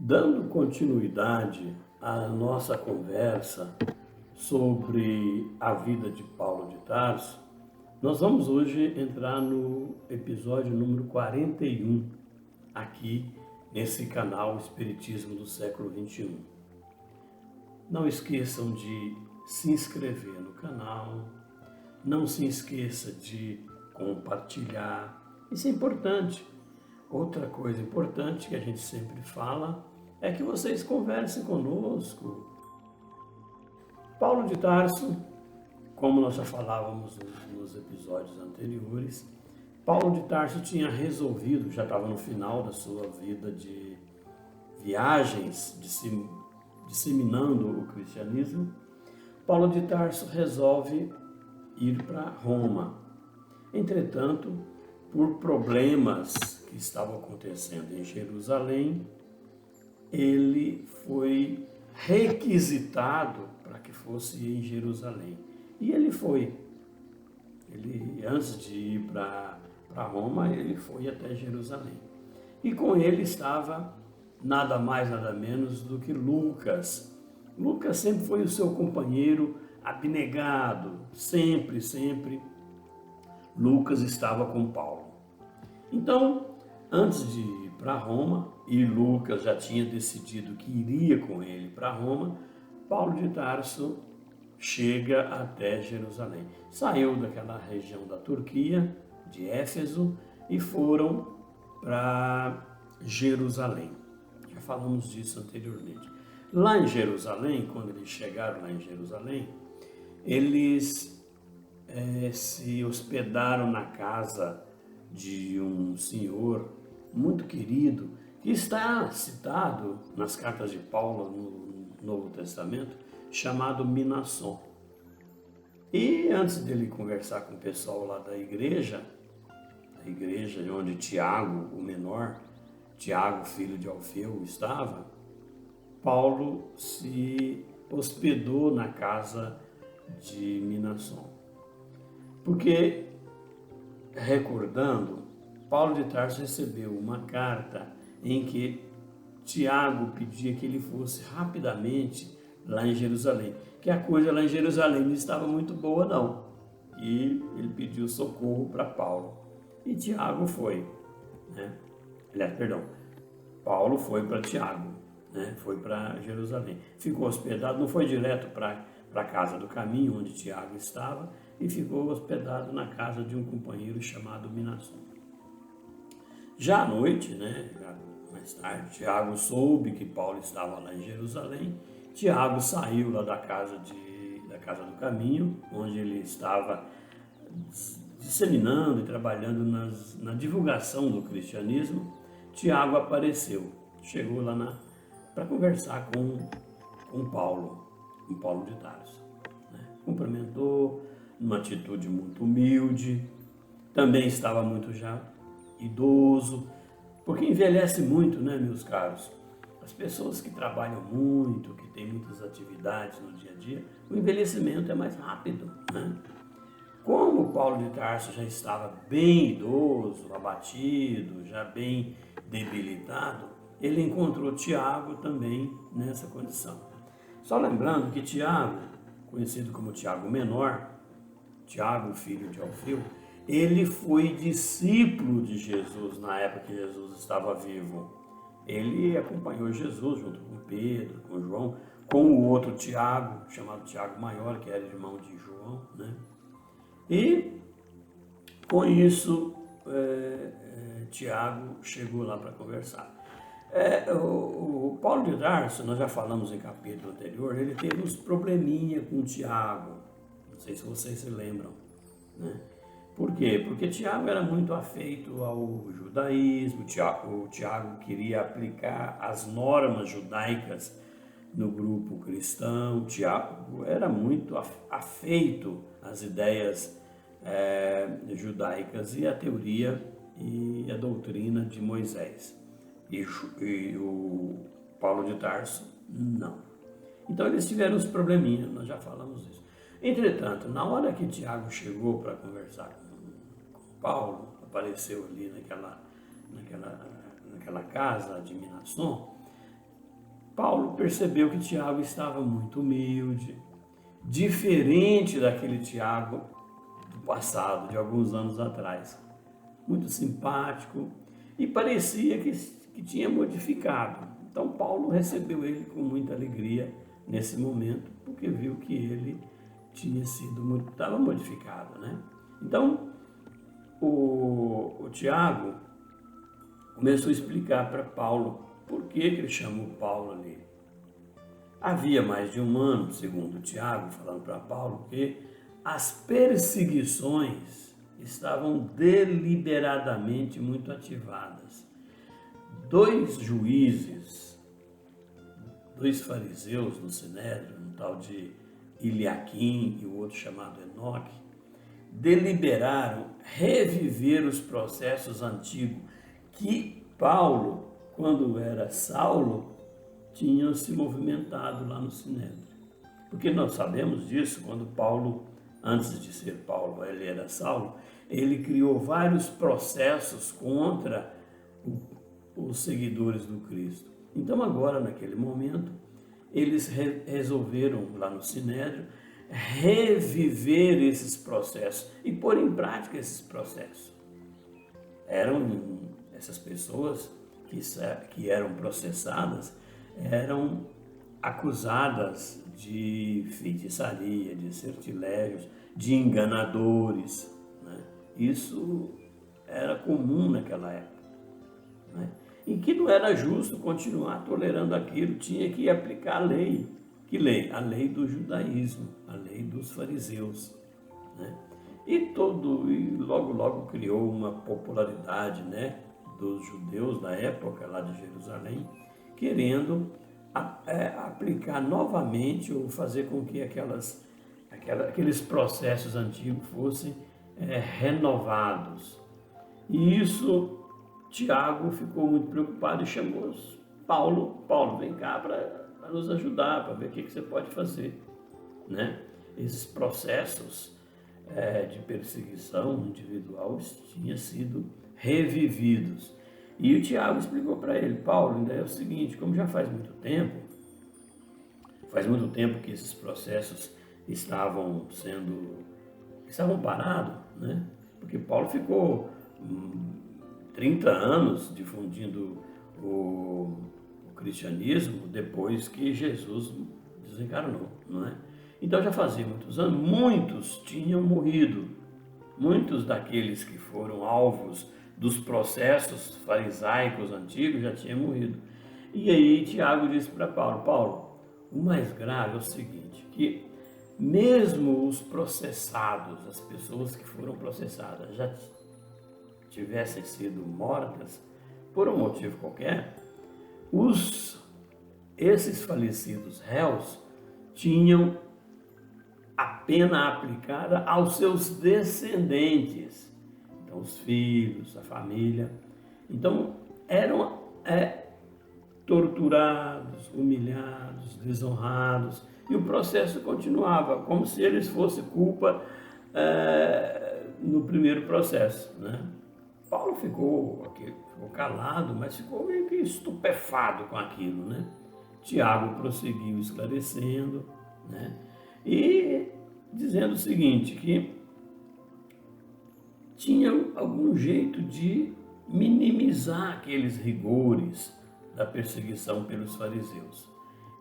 Dando continuidade à nossa conversa sobre a vida de Paulo de Tarso, nós vamos hoje entrar no episódio número 41, aqui nesse canal Espiritismo do Século XXI. Não esqueçam de se inscrever no canal, não se esqueça de compartilhar, isso é importante. Outra coisa importante que a gente sempre fala é que vocês conversem conosco. Paulo de Tarso, como nós já falávamos nos episódios anteriores, Paulo de Tarso tinha resolvido, já estava no final da sua vida de viagens, disseminando o cristianismo, Paulo de Tarso resolve ir para Roma. Entretanto, por problemas que estavam acontecendo em Jerusalém, ele foi requisitado para que fosse em Jerusalém. E ele foi. Antes de ir para Roma, ele foi até Jerusalém. E com ele estava nada mais, nada menos do que Lucas. Lucas sempre foi o seu companheiro abnegado, sempre. Lucas estava com Paulo. Então, antes de ir para Roma, e Lucas já tinha decidido que iria com ele para Roma, Paulo de Tarso chega até Jerusalém. Saiu daquela região da Turquia, de Éfeso, e foram para Jerusalém. Já falamos disso anteriormente. Lá em Jerusalém, quando eles chegaram lá em Jerusalém, eles se hospedaram na casa de um senhor muito querido, que está citado nas cartas de Paulo no Novo Testamento, chamado Minasson. E antes dele conversar com o pessoal lá da igreja onde Tiago, o menor, Tiago, filho de Alfeu, estava, Paulo se hospedou na casa de Minasson. Porque, recordando, Paulo de Tarso recebeu uma carta em que Tiago pedia que ele fosse rapidamente lá em Jerusalém, que a coisa lá em Jerusalém não estava muito boa não, e ele pediu socorro para Paulo, e Tiago foi, né? Paulo foi para Tiago, né? Foi para Jerusalém, ficou hospedado, não foi direto para a casa do caminho onde Tiago estava, e ficou hospedado na casa de um companheiro chamado Minasson. Já à noite, né, mais tarde, Tiago soube que Paulo estava lá em Jerusalém. Tiago saiu lá da casa do caminho, onde ele estava disseminando e trabalhando na divulgação do cristianismo. Tiago apareceu, chegou lá para conversar com Paulo de Tarso, né? Cumprimentou, numa atitude muito humilde, também estava muito já idoso, porque envelhece muito, né, meus caros? As pessoas que trabalham muito, que têm muitas atividades no dia a dia, o envelhecimento é mais rápido, né? Como Paulo de Tarso já estava bem idoso, abatido, já bem debilitado, ele encontrou Tiago também nessa condição. Só lembrando que Tiago, conhecido como Tiago Menor, Tiago, filho de Alfeu, ele foi discípulo de Jesus na época que Jesus estava vivo. Ele acompanhou Jesus junto com Pedro, com João, com o outro Tiago, chamado Tiago Maior, que era irmão de João, né? E com isso, Tiago chegou lá para conversar. O Paulo de Tarso, nós já falamos em capítulo anterior, ele teve uns probleminha com Tiago. Não sei se vocês se lembram, né? Por quê? Porque Tiago era muito afeito ao judaísmo, o Tiago queria aplicar as normas judaicas no grupo cristão, Tiago era muito afeito às ideias judaicas e à teoria e à doutrina de Moisés. E o Paulo de Tarso, não. Então eles tiveram uns probleminhas, nós já falamos isso. Entretanto, na hora que Tiago chegou para conversar com Paulo, apareceu ali naquela casa de Minasson, Paulo percebeu que Tiago estava muito humilde, diferente daquele Tiago do passado, de alguns anos atrás. Muito simpático e parecia que tinha modificado. Então Paulo recebeu ele com muita alegria nesse momento, porque viu que ele estava modificado, né? Então o Tiago começou a explicar para Paulo por que ele chamou Paulo ali. Havia mais de um ano, segundo Tiago, falando para Paulo, que as perseguições estavam deliberadamente muito ativadas. Dois juízes, dois fariseus no Sinédrio, um tal de Eliaquim e o outro chamado Enoque, deliberaram reviver os processos antigos que Paulo, quando era Saulo, tinha se movimentado lá no Sinédrio. Porque nós sabemos disso, quando Paulo, antes de ser Paulo, ele era Saulo, ele criou vários processos contra os seguidores do Cristo. Então agora, naquele momento, eles resolveram lá no Sinédrio reviver esses processos e pôr em prática esses processos. Essas pessoas que eram processadas, eram acusadas de feitiçaria, de sortilégios, de enganadores, né? Isso era comum naquela época, né? E que não era justo continuar tolerando aquilo, tinha que aplicar a lei. Que lei? A lei do judaísmo, a lei dos fariseus, né? E logo criou uma popularidade, né, dos judeus da época lá de Jerusalém, querendo aplicar novamente ou fazer com que aqueles processos antigos fossem renovados. E isso, Tiago ficou muito preocupado e chamou Paulo, vem cá para nos ajudar, para ver o que você pode fazer, né? Esses processos de perseguição individual tinham sido revividos. E o Tiago explicou para ele, Paulo, ainda é o seguinte, como já faz muito tempo que esses processos estavam parados, né? Porque Paulo ficou 30 anos difundindo o cristianismo depois que Jesus desencarnou, não é? Então já fazia muitos anos, muitos tinham morrido, muitos daqueles que foram alvos dos processos farisaicos antigos já tinham morrido. E aí Tiago disse para Paulo, o mais grave é o seguinte, que mesmo os processados, as pessoas que foram processadas já tivessem sido mortas por um motivo qualquer, esses falecidos réus tinham a pena aplicada aos seus descendentes, então os filhos, a família. Então eram torturados, humilhados, desonrados, e o processo continuava, como se eles fossem culpa no primeiro processo, né? Paulo ficou calado, mas ficou meio que estupefado com aquilo, né? Tiago prosseguiu esclarecendo, né? E dizendo o seguinte, que tinha algum jeito de minimizar aqueles rigores da perseguição pelos fariseus.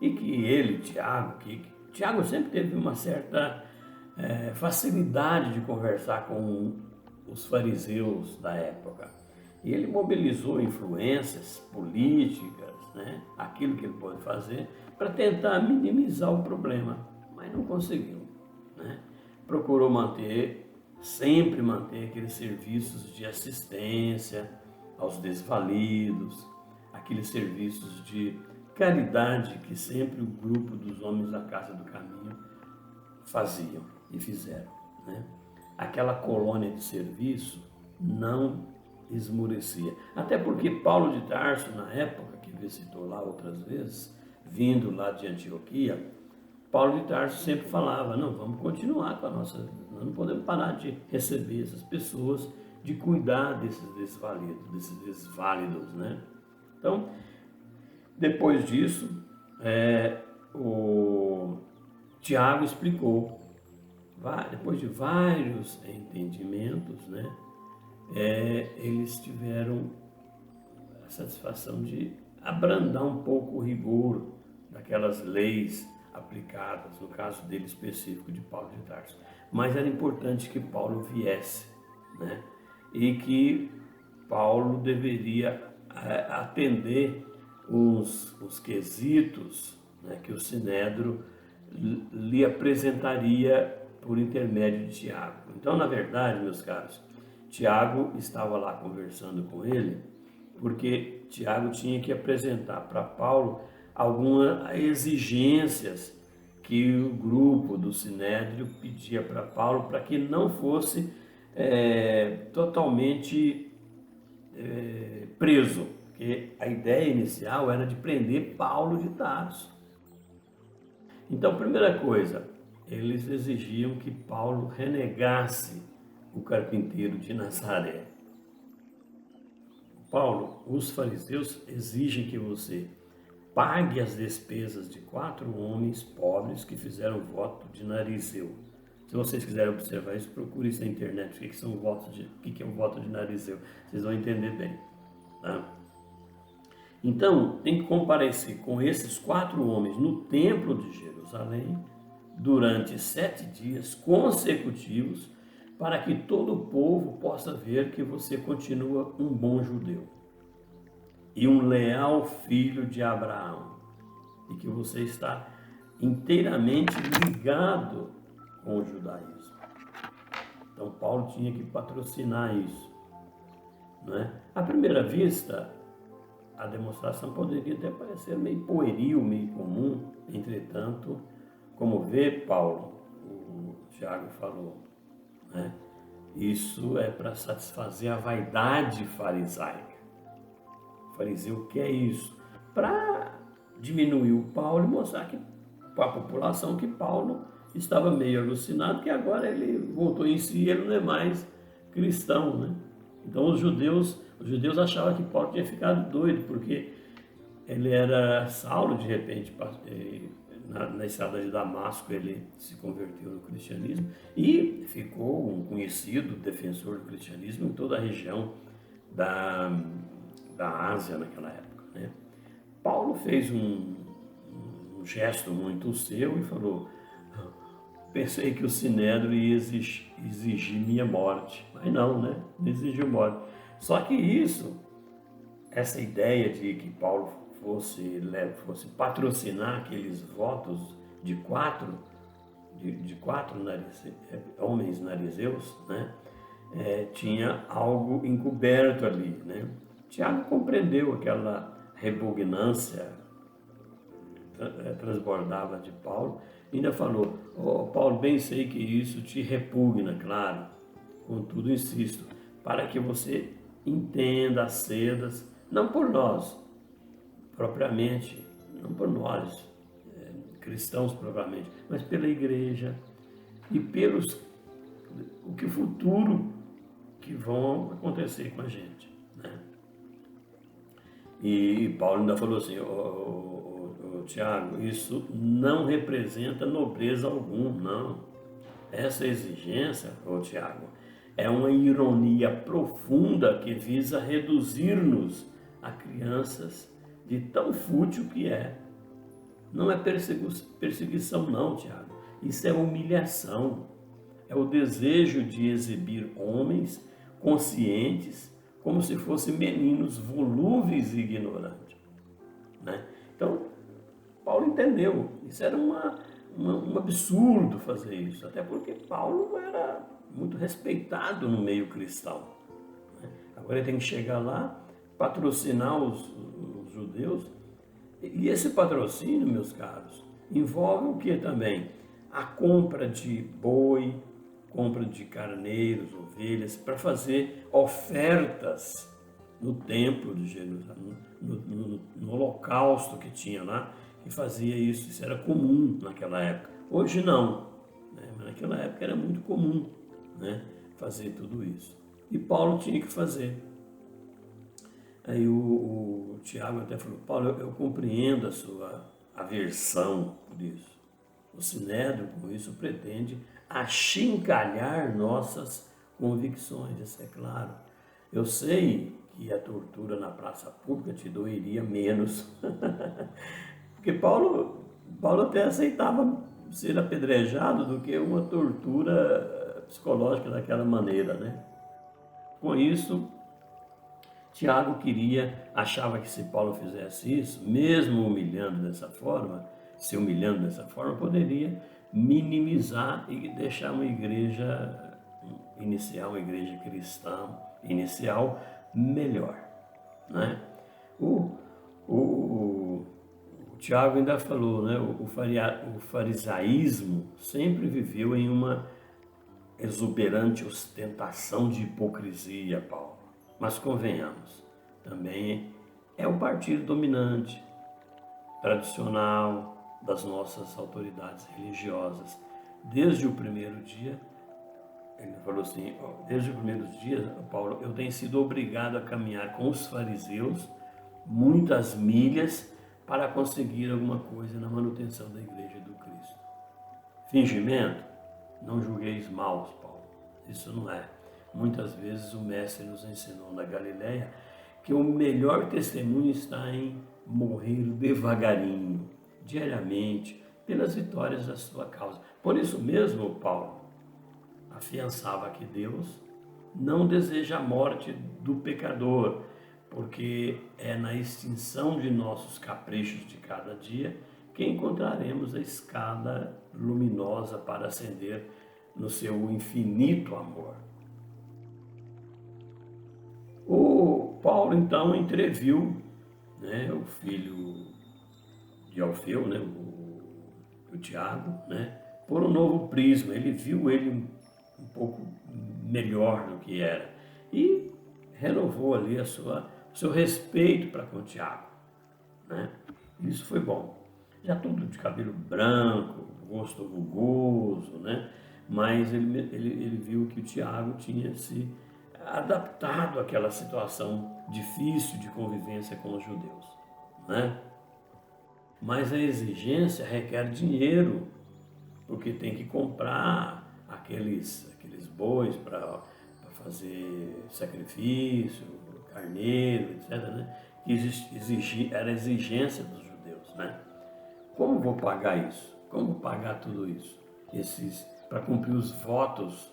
E que ele, Tiago sempre teve uma certa facilidade de conversar com os fariseus da época. E ele mobilizou influências políticas, né, aquilo que ele pôde fazer, para tentar minimizar o problema, mas não conseguiu, né? Procurou sempre manter aqueles serviços de assistência aos desvalidos, aqueles serviços de caridade que sempre o grupo dos homens da Casa do Caminho faziam e fizeram, né? Aquela colônia de serviço não esmorecia. Até porque Paulo de Tarso, na época, que visitou lá outras vezes, vindo lá de Antioquia, Paulo de Tarso sempre falava, não, vamos continuar com a nossa vida, nós não podemos parar de receber essas pessoas, de cuidar desses desválidos, né? Então, depois disso, o Tiago explicou, depois de vários entendimentos, né, eles tiveram a satisfação de abrandar um pouco o rigor daquelas leis aplicadas, no caso dele específico de Paulo de Tarso. Mas era importante que Paulo viesse, né, e que Paulo deveria atender os quesitos, né, que o Sinédrio lhe apresentaria por intermédio de Tiago. Então, na verdade, meus caros, Tiago estava lá conversando com ele, porque Tiago tinha que apresentar para Paulo algumas exigências que o grupo do Sinédrio pedia para Paulo, para que não fosse totalmente preso, porque a ideia inicial era de prender Paulo de Tarso. Então, primeira coisa, eles exigiam que Paulo renegasse o carpinteiro de Nazaré. Paulo, os fariseus exigem que você pague as despesas de 4 homens pobres que fizeram voto de narizeu. Se vocês quiserem observar isso, procure isso na internet, o que é um voto de narizeu. Vocês vão entender bem. Tá? Então, tem que comparecer com esses 4 homens no templo de Jerusalém durante 7 dias consecutivos, para que todo o povo possa ver que você continua um bom judeu e um leal filho de Abraão, e que você está inteiramente ligado com o judaísmo. Então Paulo tinha que patrocinar isso, não é? À primeira vista, a demonstração poderia até parecer meio pueril, meio comum. Entretanto, como vê Paulo, o Tiago falou, né? Isso é para satisfazer a vaidade farisaica. O fariseu quer isso para diminuir o Paulo e mostrar para a população que Paulo estava meio alucinado, que agora ele voltou em si e ele não é mais cristão, né? Então os judeus achavam que Paulo tinha ficado doido, porque ele era Saulo, de repente, na estrada de Damasco, ele se converteu no cristianismo e ficou um conhecido defensor do cristianismo em toda a região da Ásia naquela época, né? Paulo fez um gesto muito seu e falou: pensei que o Sinédrio ia exigir minha morte, mas não, né? Não exigiu morte. Só que essa ideia de que Paulo fosse patrocinar aqueles votos de quatro homens narizeus, né? Tinha algo encoberto ali, né? Tiago compreendeu aquela repugnância transbordava de Paulo, e ainda falou: Paulo, bem sei que isso te repugna, claro, contudo insisto, para que você entenda as sedas, não por nós propriamente, não por nós cristãos propriamente, mas pela igreja e o que futuro que vão acontecer com a gente, né? E Paulo ainda falou assim: Tiago, isso não representa nobreza alguma, não. Essa exigência, Tiago, é uma ironia profunda que visa reduzir-nos a crianças de tão fútil que é. Não é perseguição não, Tiago. Isso é humilhação. É o desejo de exibir homens conscientes como se fossem meninos volúveis e ignorantes, né? Então, Paulo entendeu. Isso era um absurdo fazer isso, até porque Paulo era muito respeitado no meio cristão, né? Agora ele tem que chegar lá, patrocinar os judeus, e esse patrocínio, meus caros, envolve o que também? A compra de boi, compra de carneiros, ovelhas, para fazer ofertas no templo de Jerusalém, no holocausto que tinha lá, que fazia isso. Isso era comum naquela época. Hoje não, né? Mas naquela época era muito comum, né, fazer tudo isso. E Paulo tinha que fazer. Aí o Tiago até falou: Paulo, eu compreendo a aversão por isso. O Sinédrio, com isso, pretende achincalhar nossas convicções, isso é claro. Eu sei que a tortura na praça pública te doeria menos, porque Paulo até aceitava ser apedrejado do que uma tortura psicológica daquela maneira, né? Com isso, Tiago achava que se Paulo fizesse isso, mesmo se humilhando dessa forma, poderia minimizar e deixar iniciar uma igreja cristã inicial melhor, né? O, o, o Tiago ainda falou, né? O farisaísmo sempre viveu em uma exuberante ostentação de hipocrisia, Paulo. Mas convenhamos, também é o partido dominante, tradicional das nossas autoridades religiosas. Desde o primeiro dia, ele falou assim, desde os primeiros dias, Paulo, eu tenho sido obrigado a caminhar com os fariseus muitas milhas para conseguir alguma coisa na manutenção da igreja do Cristo. Fingimento? Não julgueis maus, Paulo. Isso não é. Muitas vezes o Mestre nos ensinou na Galileia que o melhor testemunho está em morrer devagarinho, diariamente, pelas vitórias da sua causa. Por isso mesmo, Paulo afiançava que Deus não deseja a morte do pecador, porque é na extinção de nossos caprichos de cada dia que encontraremos a escada luminosa para ascender no seu infinito amor. O Paulo então entreviu, né, o filho de Alfeu, né, o Tiago, né, por um novo prisma. Ele viu ele um pouco melhor do que era e renovou ali o seu respeito para com o Tiago, né? Isso foi bom. Já tudo de cabelo branco, rosto rugoso, né? Mas ele viu que o Tiago tinha se adaptado àquela situação difícil de convivência com os judeus, né? Mas a exigência requer dinheiro, porque tem que comprar aqueles bois para fazer sacrifício, carneiro, etc., né? Que era a exigência dos judeus, né? Como vou pagar isso? Como pagar tudo isso? Para cumprir os votos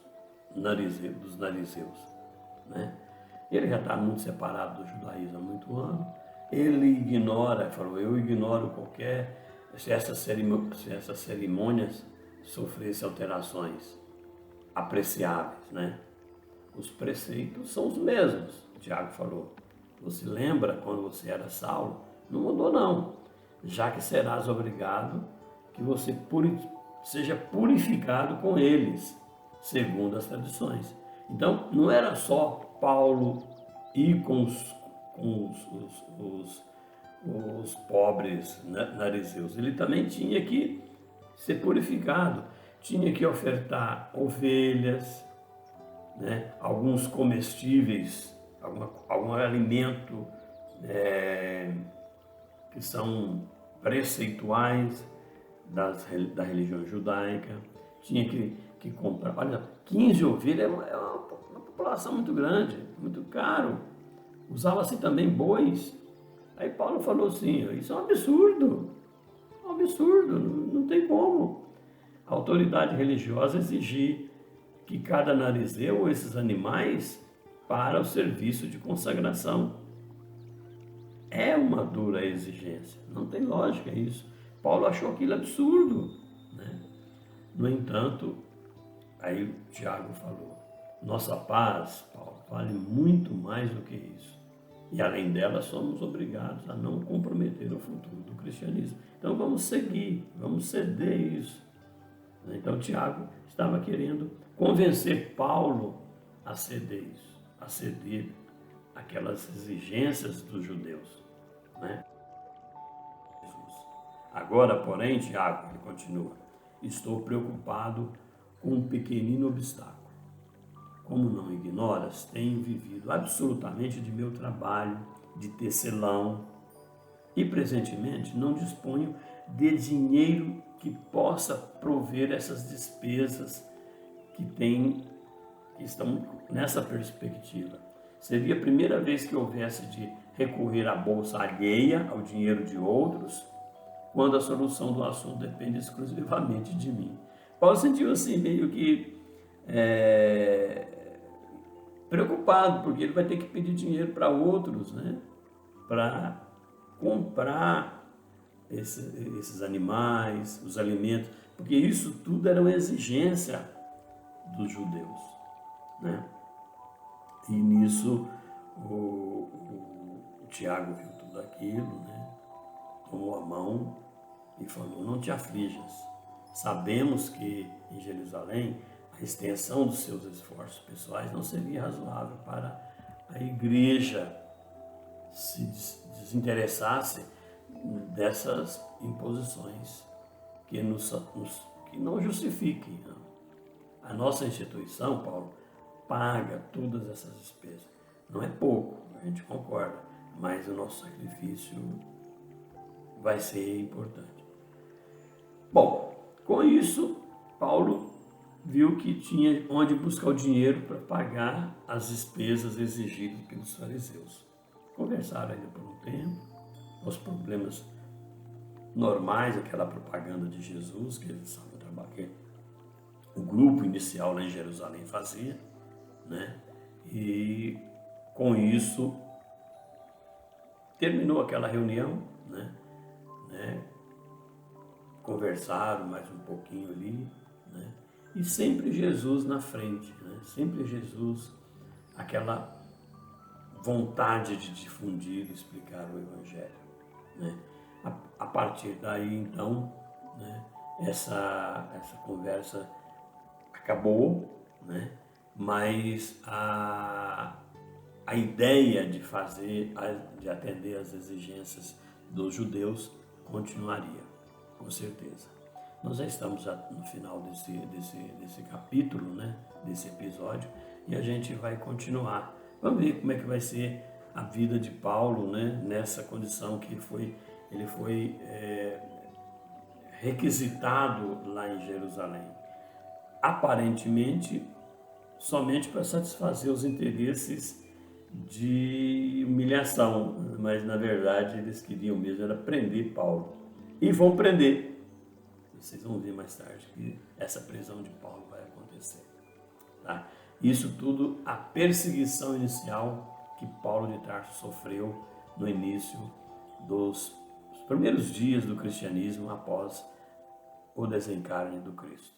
dos narizeus, né? Ele já está muito separado do judaísmo há muito ano. Ele falou, eu ignoro se essas cerimônias sofressem alterações apreciáveis, né? Os preceitos são os mesmos, Tiago falou. Você lembra quando você era Saulo? Não mudou não, já que serás obrigado que você seja purificado com eles, segundo as tradições. Então, não era só Paulo ir com os pobres narizeus, ele também tinha que ser purificado, tinha que ofertar ovelhas, né, alguns comestíveis, algum alimento que são preceituais da religião judaica, tinha que comprar. Olha, 15 ovelhas é uma população muito grande, muito caro. Usava-se também bois. Aí Paulo falou assim, isso é um absurdo, não tem como. A autoridade religiosa exigir que cada narizeu esses animais para o serviço de consagração. É uma dura exigência, não tem lógica isso. Paulo achou aquilo absurdo, né? No entanto, aí Tiago falou, nossa paz, Paulo, vale muito mais do que isso. E além dela, somos obrigados a não comprometer o futuro do cristianismo. Então vamos seguir, vamos ceder isso. Então Tiago estava querendo convencer Paulo a ceder isso, a ceder aquelas exigências dos judeus, né? Agora, porém, Tiago, ele continua, estou preocupado com um pequenino obstáculo. Como não ignoras, tenho vivido absolutamente de meu trabalho de tecelão e presentemente não disponho de dinheiro que possa prover essas despesas que estão nessa perspectiva. Seria a primeira vez que houvesse de recorrer à bolsa alheia, ao dinheiro de outros, quando a solução do assunto depende exclusivamente de mim. Paulo sentiu assim meio que preocupado, porque ele vai ter que pedir dinheiro para outros, né? Para comprar esses animais, os alimentos, porque isso tudo era uma exigência dos judeus, né? E nisso o Tiago viu tudo aquilo, né? Tomou a mão e falou: não te aflijas. Sabemos que em Jerusalém a extensão dos seus esforços pessoais não seria razoável para a igreja se desinteressasse dessas imposições que não justifiquem. Não. A nossa instituição, Paulo, paga todas essas despesas. Não é pouco, a gente concorda, mas o nosso sacrifício vai ser importante. Bom, com isso, Paulo viu que tinha onde buscar o dinheiro para pagar as despesas exigidas pelos fariseus. Conversaram ainda por um tempo, os problemas normais, aquela propaganda de Jesus que eles estavam trabalhando, o grupo inicial lá em Jerusalém fazia, né? E com isso terminou aquela reunião, né? Conversaram mais um pouquinho ali, né? E sempre Jesus na frente, né? Sempre Jesus, aquela vontade de difundir, explicar o Evangelho, né? A partir daí, então, né, essa conversa acabou, né? Mas a ideia de de atender às exigências dos judeus continuaria, com certeza. Nós já estamos no final desse capítulo, né? Desse episódio, e a gente vai continuar. Vamos ver como é que vai ser a vida de Paulo, né? Nessa condição que ele foi requisitado lá em Jerusalém. Aparentemente, somente para satisfazer os interesses de humilhação, mas na verdade eles queriam mesmo era prender Paulo. E vão prender. Vocês vão ver mais tarde que essa prisão de Paulo vai acontecer. Tá? Isso tudo, a perseguição inicial que Paulo de Tarso sofreu no início dos primeiros dias do cristianismo após o desencarne do Cristo.